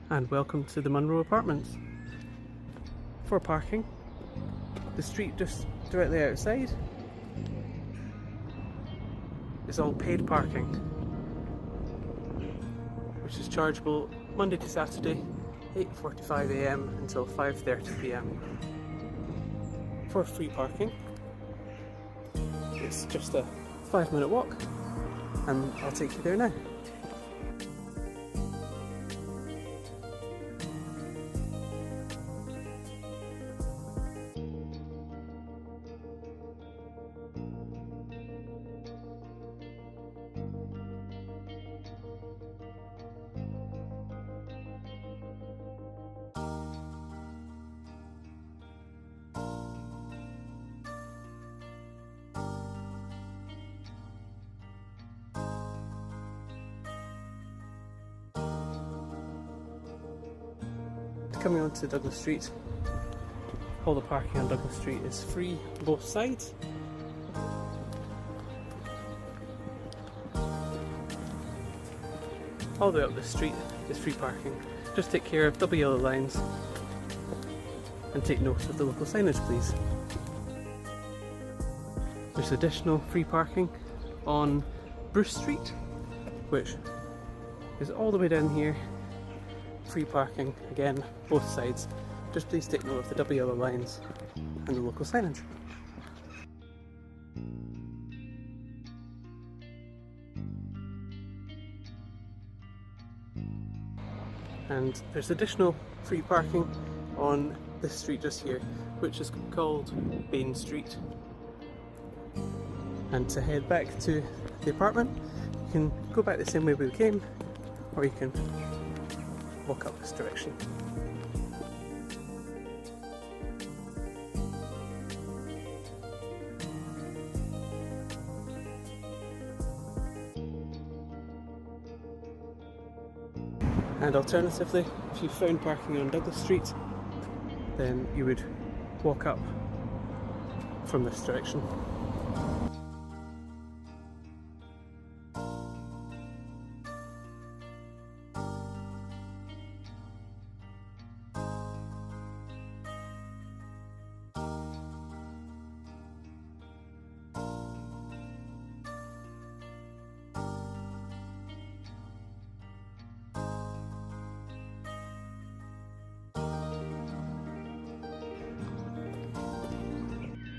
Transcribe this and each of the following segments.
And welcome to the Munro Apartments. For parking, the street just directly outside is all paid parking, which is chargeable Monday to Saturday, 8:45 AM until 5:30 PM. For free parking, it's just a 5-minute walk, and I'll take you there now. Coming onto Douglas Street, all the parking on Douglas Street is free both sides. All the way up the street is free parking. Just take care of double yellow lines and take note of the local signage, please. There's additional free parking on Bruce Street, which is all the way down here. Free parking, again, both sides. Just please take note of the double yellow lines and the local signage. And there's additional free parking on this street just here, which is called Bayne Street. And to head back to the apartment, you can go back the same way we came, or you can walk up this direction. And alternatively, if you found parking on Douglas Street, then you would walk up from this direction.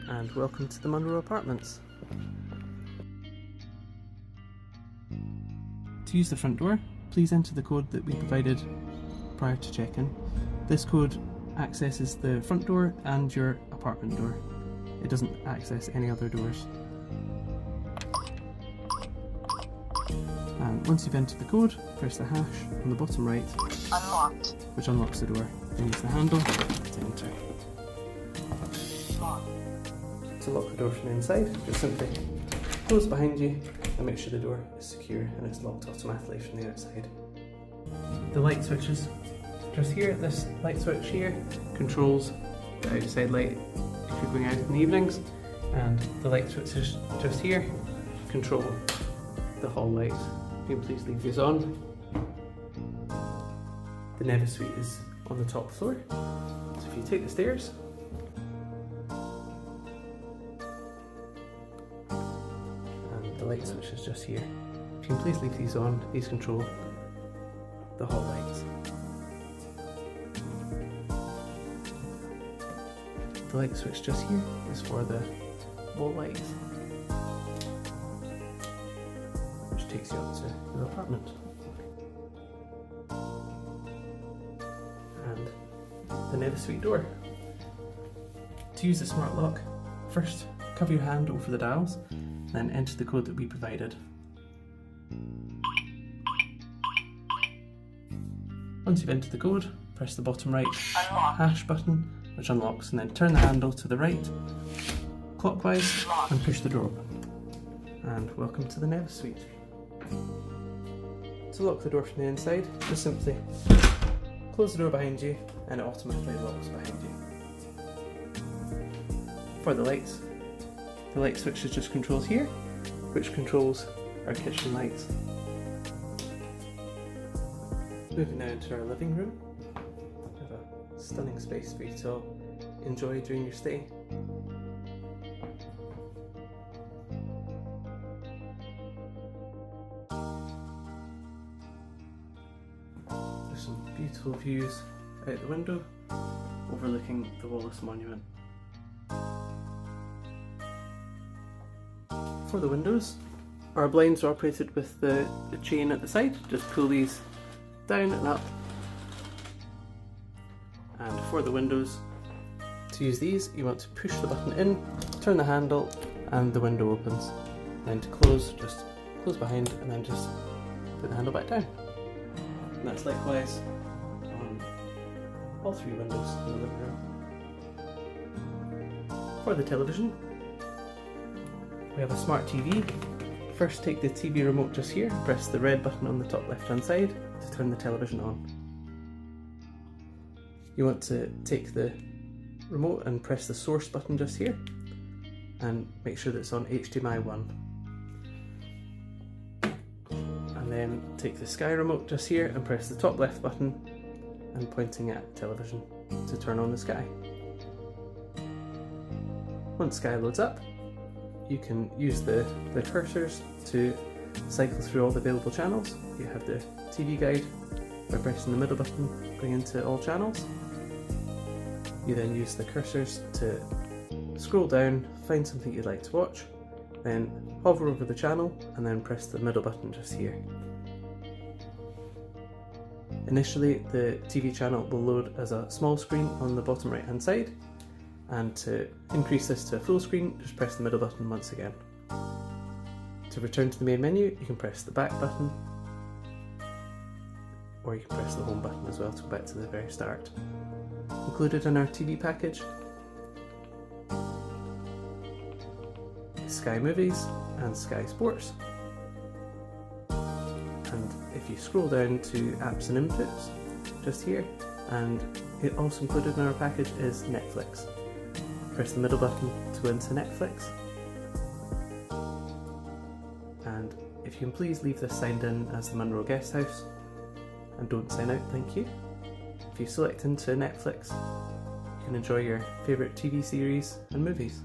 And welcome to the Munro Apartments. To use the front door, please enter the code that we provided prior to check-in. This code accesses the front door and your apartment door. It doesn't access any other doors. And once you've entered the code, press the hash on the bottom right, Unlocked. which unlocks the door. Then use the handle to enter. To lock the door from the inside, just simply close behind you and make sure the door is secure and it's locked automatically from the outside. The light switches just here, this light switch here controls the outside light if you're going out in the evenings, and the light switches just here control the hall light. You can please leave these on. The Nevis Suite is on the top floor, so if you take the stairs, the light switch is just here. If you can please leave these on, these control the hall lights. The light switch just here is for the wall lights, which takes you up to your apartment. And the Nevis Suite door. To use the smart lock, first cover your hand over the dials, then enter the code that we provided. Once you've entered the code, press the bottom right hash button, which unlocks, and then turn the handle to the right, clockwise, and push the door open. And welcome to the Nevis Suite. To lock the door from the inside, just simply close the door behind you, and it automatically locks behind you. For the lights, the light switch is just controls here, which controls our kitchen lights. Moving now into our living room. We have a stunning space for you to enjoy during your stay. There's some beautiful views out the window overlooking the Wallace Monument. For the windows, our blinds are operated with the chain at the side. Just pull these down and up. And for the windows, to use these, you want to push the button in, turn the handle, and the window opens. Then to close, just close behind and then just put the handle back down. And that's likewise on all three windows in the living room. For the television, we have a smart TV. First, take the TV remote just here, press the red button on the top left hand side to turn the television on. You want to take the remote and press the source button just here and make sure that it's on HDMI 1. And then take the Sky remote just here and press the top left button and pointing at television to turn on the Sky. Once Sky loads up, you can use the cursors to cycle through all the available channels. You have the TV guide by pressing the middle button, going into all channels. You then use the cursors to scroll down, find something you'd like to watch, then hover over the channel and then press the middle button just here. Initially, the TV channel will load as a small screen on the bottom right hand side, and to increase this to a full screen, just press the middle button once again. To return to the main menu, you can press the back button, or you can press the home button as well to go back to the very start. Included in our TV package, Sky Movies and Sky Sports. And if you scroll down to apps and inputs, just here, and it also included in our package is Netflix. Press the middle button to go into Netflix. And if you can please leave this signed in as the Munro Guest House and don't sign out, thank you. If you select into Netflix, you can enjoy your favourite TV series and movies.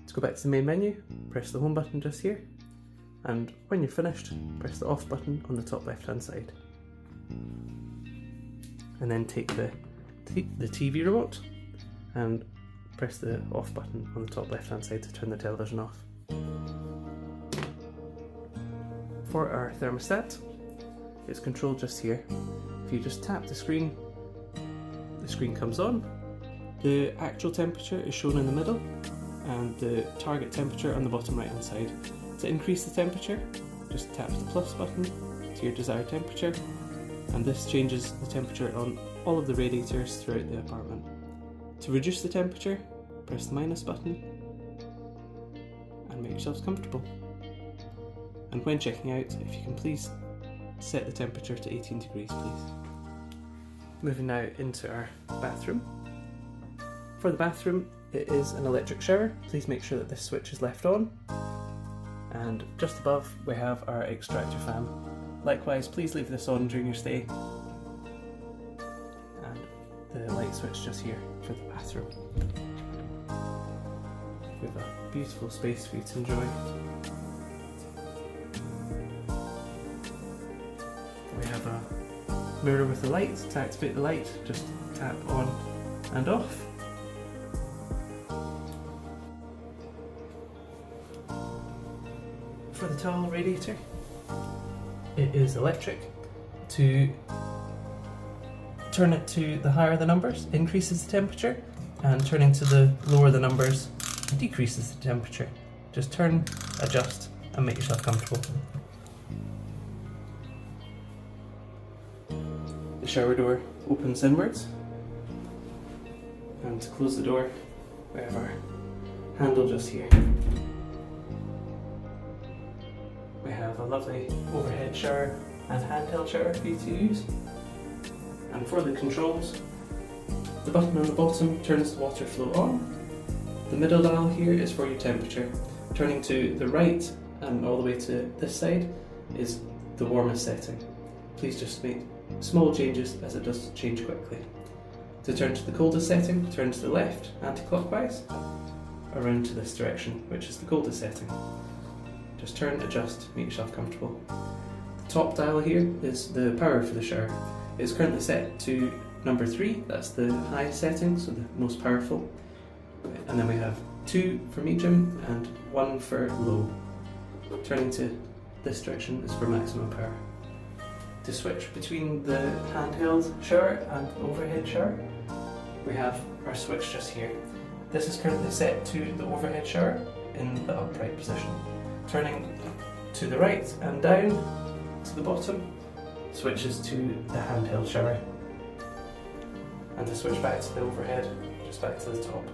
To go back to the main menu, press the home button just here, and when you're finished, press the off button on the top left hand side. And then take the TV remote and press the off button on the top left hand side to turn the television off. For our thermostat, it's controlled just here. If you just tap the screen comes on. The actual temperature is shown in the middle and the target temperature on the bottom right hand side. To increase the temperature, just tap the plus button to your desired temperature, and this changes the temperature on all of the radiators throughout the apartment. To reduce the temperature, press the minus button and make yourselves comfortable. And when checking out, if you can please set the temperature to 18 degrees, please. Moving now into our bathroom. For the bathroom, it is an electric shower. Please make sure that this switch is left on. And just above, we have our extractor fan. Likewise, please leave this on during your stay. And the light switch just here for the bathroom. We have a beautiful space for you to enjoy. We have a mirror with a light. To activate the light, just tap on and off. For the towel radiator, it is electric. To turn it to the higher the numbers, increases the temperature, and turning to the lower the numbers decreases the temperature. Just turn, adjust, and make yourself comfortable. The shower door opens inwards, and to close the door, we have our handle just here. We have a lovely overhead shower and handheld shower for you to use. And for the controls, the button on the bottom turns the water flow on. The middle dial here is for your temperature. Turning to the right and all the way to this side is the warmest setting. please just make small changes as it does change quickly. To turn to the coldest setting, turn to the left, anti-clockwise, around to this direction, which is the coldest setting. Just turn, adjust, make yourself comfortable. The top dial here is the power for the shower. It's currently set to number 3, that's the highest setting, so the most powerful. And then we have 2 for medium and 1 for low. Turning to this direction is for maximum power. To switch between the handheld shower and overhead shower, we have our switch just here. This is currently set to the overhead shower in the upright position. Turning to the right and down to the bottom switches to the handheld shower. And to switch back to the overhead, just back to the top.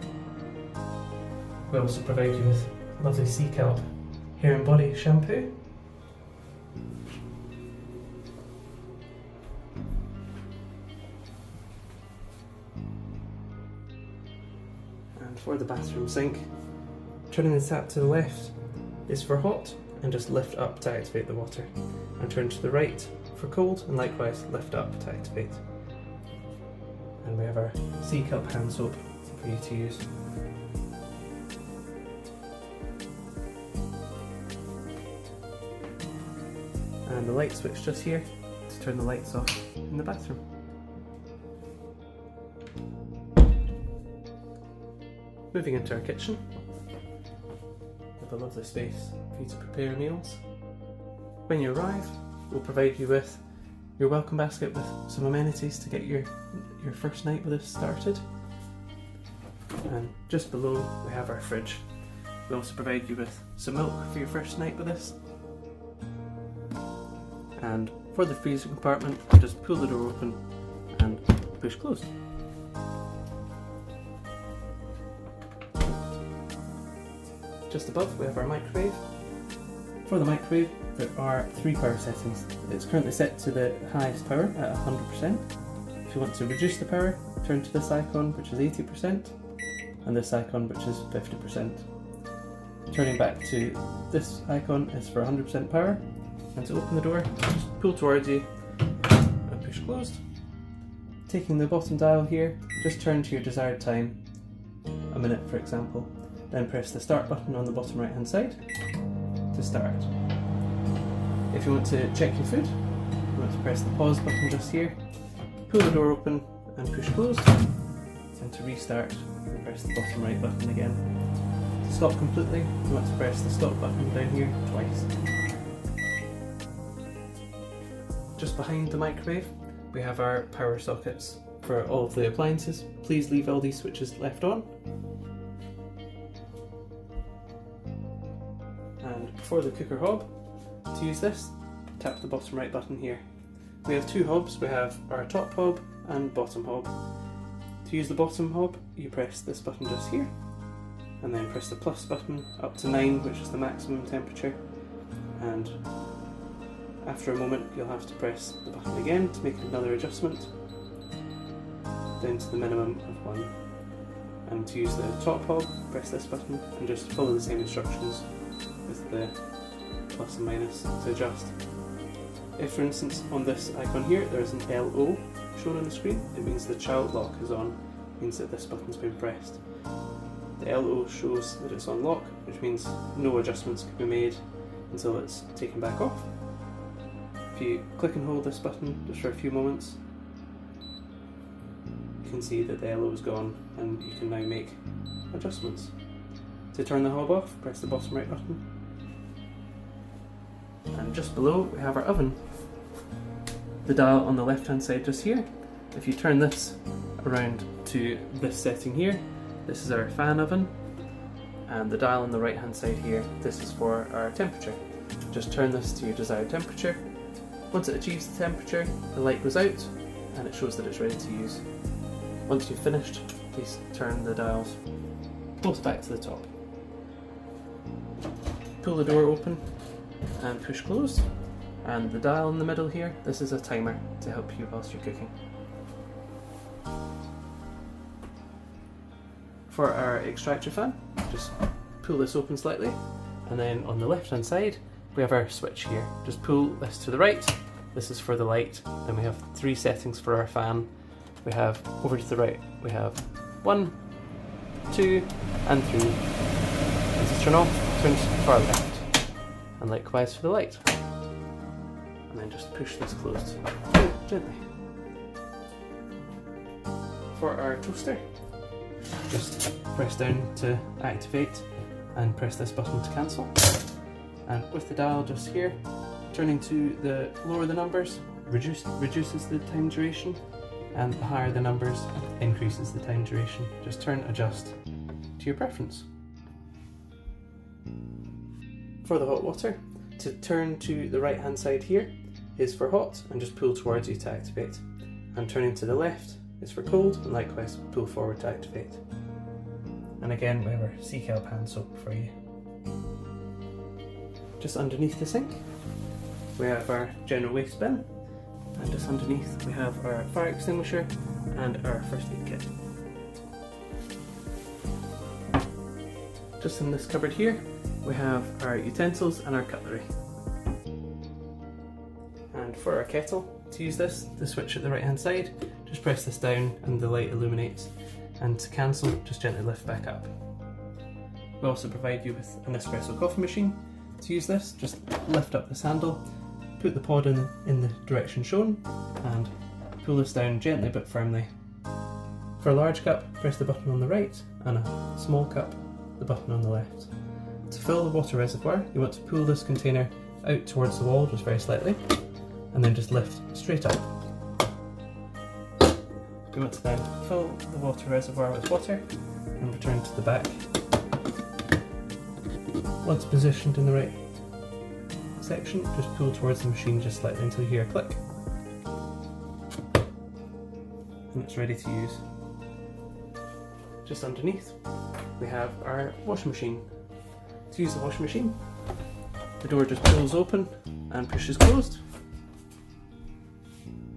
We also provide you with lovely sea kelp hair and body shampoo. And for the bathroom sink, turning the tap to the left is for hot, and just lift up to activate the water. And turn to the right for cold, and likewise lift up to activate. And we have our sea kelp hand soap for you to use. And the light switch just here to turn the lights off in the bathroom. Moving into our kitchen, with a lovely space for you to prepare meals. When you arrive, we'll provide you with your welcome basket with some amenities to get your first night with us started. And just below we have our fridge. We also provide you with some milk for your first night with us. And for the freezer compartment, just pull the door open and push close. Just above we have our microwave. For the microwave there are 3 power settings. It's currently set to the highest power at 100%. If you want to reduce the power, turn to this icon which is 80% and this icon which is 50%. Turning back to this icon is for 100% power, and to open the door just pull towards you and push closed. Taking the bottom dial here, just turn to your desired time, a minute for example, then press the start button on the bottom right hand side to start. If you want to check your food, you want to press the pause button just here, pull the door open and push closed, and to restart you press the bottom right button again. To stop completely you want to press the stop button down here twice. Just behind the microwave we have our power sockets for all of the appliances. Please leave all these switches left on. And for the cooker hob, to use this, tap the bottom right button here. We have 2 hobs, we have our top hob and bottom hob. To use the bottom hob, you press this button just here, and then press the plus button up to 9, which is the maximum temperature, and after a moment you'll have to press the button again to make another adjustment down to the minimum of 1. And to use the top hob, press this button and just follow the same instructions with the plus and minus to adjust. If for instance on this icon here there is an LO shown on the screen, it means the child lock is on, it means that this button's been pressed. The LO shows that it's on lock, which means no adjustments can be made until it's taken back off. If you click and hold this button just for a few moments, you can see that the LO is gone and you can now make adjustments. To turn the hob off, press the bottom right button. And just below we have our oven. The dial on the left hand side just here. If you turn this around to this setting here, this is our fan oven, and the dial on the right hand side here, this is for our temperature. Just turn this to your desired temperature. Once it achieves the temperature, the light goes out and it shows that it's ready to use. Once you've finished, please turn the dials both back to the top. Pull the door open and push close, and the dial in the middle here, this is a timer to help you whilst you're cooking. For our extractor fan, just pull this open slightly, and then on the left hand side we have our switch here. Just pull this to the right this is for the light. Then we have 3 settings for our fan. We have, over to the right, we have 1, 2 and 3. This is turn off, turn to far left. And likewise for the light. And then just push this closed gently. For our toaster, just press down to activate and press this button to cancel. And with the dial just here, turning to the lower the numbers reduces the time duration, and the higher the numbers increases the time duration. Just turn adjust to your preference. For the hot water, to turn to the right hand side here is for hot and just pull towards you to activate. And turning to the left is for cold and likewise pull forward to activate. And again we have our sea kelp hand soap for you. Just underneath the sink we have our general waste bin, and just underneath we have our fire extinguisher and our first aid kit. Just in this cupboard here we have our utensils and our cutlery. And for our kettle, to use this, the switch at the right hand side, just press this down and the light illuminates, and to cancel, just gently lift back up. We also provide you with an Nespresso coffee machine. To use this, just lift up this handle, put the pod in the direction shown, and pull this down gently but firmly. For a large cup, press the button on the right, and a small cup, the button on the left. To fill the water reservoir, you want to pull this container out towards the wall just very slightly, and then just lift straight up. We want to then fill the water reservoir with water and return to the back. Once positioned in the right section, just pull towards the machine just slightly until you hear a click. And it's ready to use. Just underneath, we have our washing machine. To use the washing machine, the door just pulls open and pushes closed.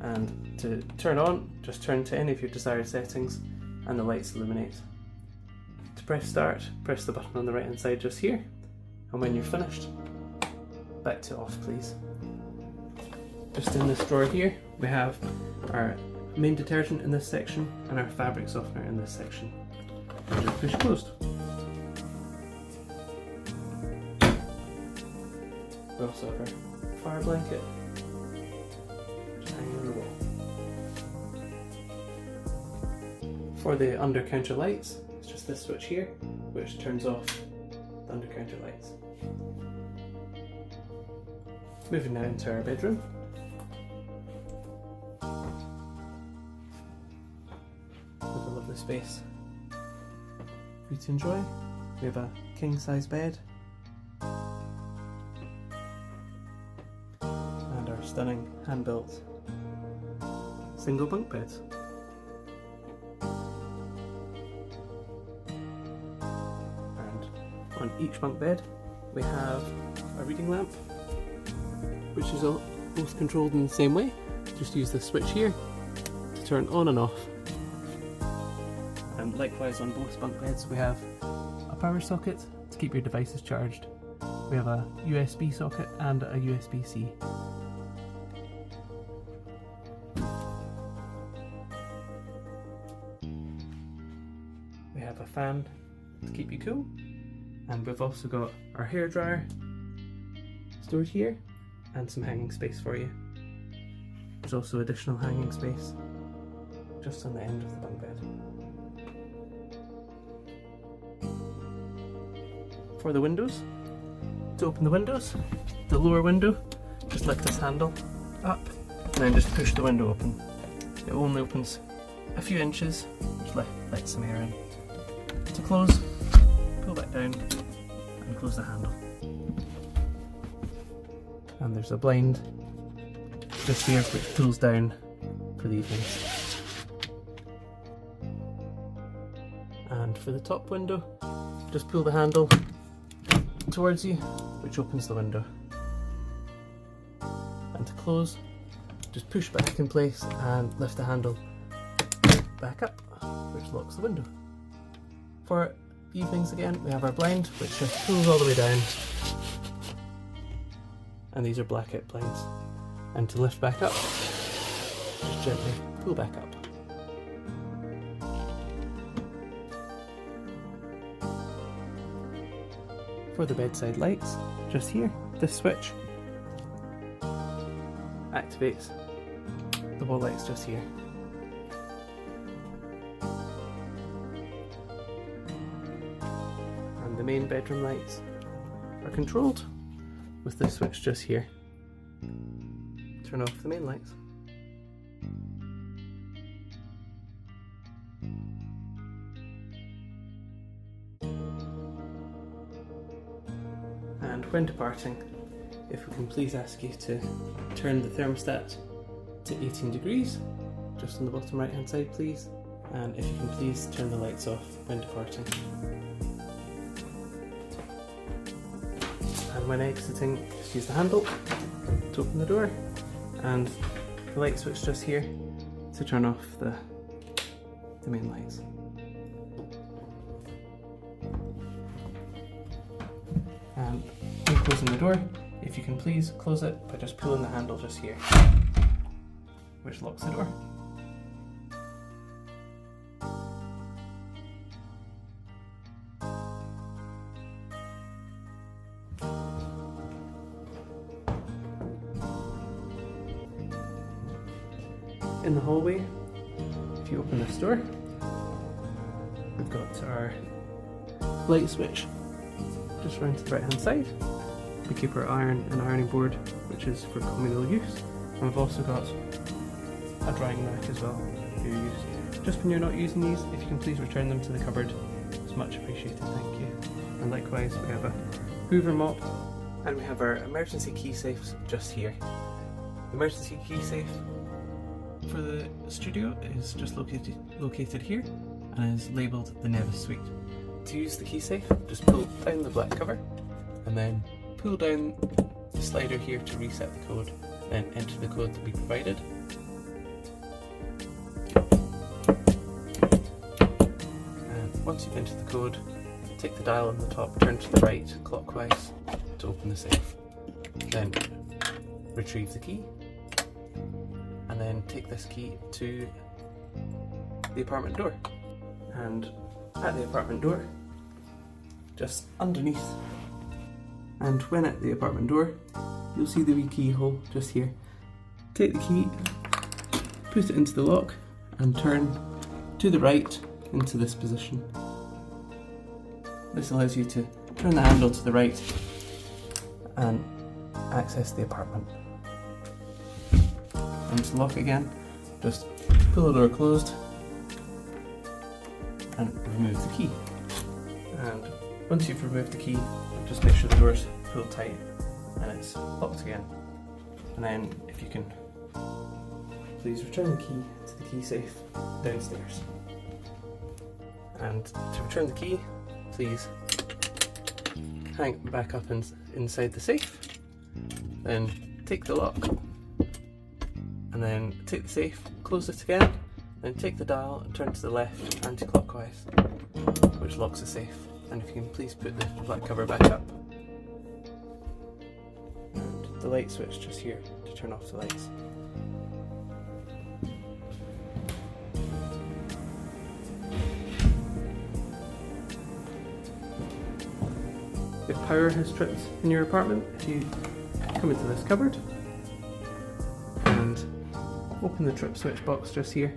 And to turn on, just turn to any of your desired settings and the lights illuminate. To press start, press the button on the right hand side just here, and when you're finished, back to off please. Just in this drawer here, we have our main detergent in this section and our fabric softener in this section. And just push closed. We also have our fire blanket just hanging on the wall. For the under counter lights, it's just this switch here which turns off the under counter lights. Moving now into our bedroom. With a lovely space for you to enjoy. We have a king size bed and our stunning hand built single bunk beds. And on each bunk bed we have a reading lamp, which is both controlled in the same way. Just use this switch here to turn on and off. And likewise on both bunk beds we have a power socket to keep your devices charged. We have a USB socket and a USB-C. We have a fan to keep you cool, and we've also got our hairdryer stored here and some hanging space for you. There's also additional hanging space just on the end of the bunk bed. For the windows, to open the windows, the lower window, just lift this handle up and then just push the window open. It only opens a few inches, which lets some air in. To close, pull back down and close the handle. And there's a blind just here which pulls down for the evenings. And for the top window, just pull the handle towards you, which opens the window. And to close, just push back in place and lift the handle back up, which locks the window. For evenings again, we have our blind, which just pulls all the way down. And these are blackout blinds. And to lift back up, just gently pull back up. For the bedside lights, just here, this switch activates the wall lights just here. And the main bedroom lights are controlled with this switch just here. Turn off the main lights. And when departing, if we can please ask you to turn the thermostat to 18 degrees, just on the bottom right hand side please, and if you can please turn the lights off when departing. And when exiting, just use the handle to open the door, and the light switch just here to turn off the main lights. And when closing the door, if you can please close it by just pulling the handle just here, which locks the door. In the hallway, if you open this door, we've got our light switch just round to the right hand side. We keep our iron and ironing board, which is for communal use, and we've also got a drying rack as well for your use. Just when you're not using these, if you can please return them to the cupboard, it's much appreciated, thank you. And likewise, we have a Hoover mop, and we have our emergency key safes just here. The emergency key safe for the studio is just located here and is labelled the Nevis Suite. To use the key safe, just pull down the black cover and then pull down the slider here to reset the code, then enter the code that we provided. And once you've entered the code, take the dial on the top, turn to the right clockwise to open the safe. Then retrieve the key, and then take this key to the apartment door. And at the apartment door, just underneath, and when at the apartment door, you'll see the wee keyhole just here. Take the key, put it into the lock, and turn to the right into this position. This allows you to turn the handle to the right and access the apartment. And to lock again, just pull the door closed and remove the key. And once you've removed the key, just make sure the door's pulled tight and it's locked again. And then if you can please return the key to the key safe downstairs. And to return the key, please hang it back up inside the safe, then take the lock, and then take the safe, close it again, then take the dial and turn to the left anti-clockwise, which locks the safe. And if you can please put the black cover back up. And the light switch just here to turn off the lights. If power has tripped in your apartment, if you come into this cupboard and open the trip switch box just here,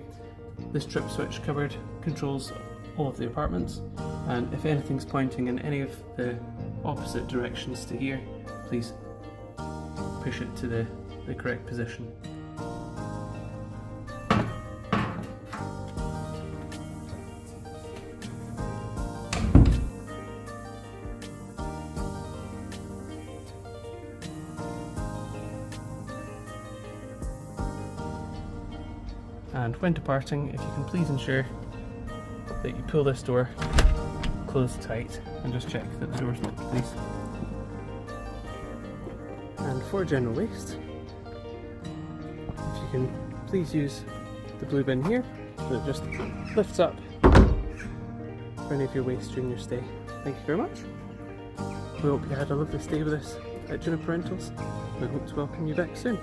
this trip switch cupboard controls all of the apartments, and if anything's pointing in any of the opposite directions to here, please push it to the correct position. And when departing, if you can please ensure that you pull this door closed tight and just check that the door's locked, please. And for general waste, if you can please use the blue bin here, so it just lifts up for any of your waste during your stay. Thank you very much. We hope you had a lovely stay with us at Juniper Rentals. We hope to welcome you back soon.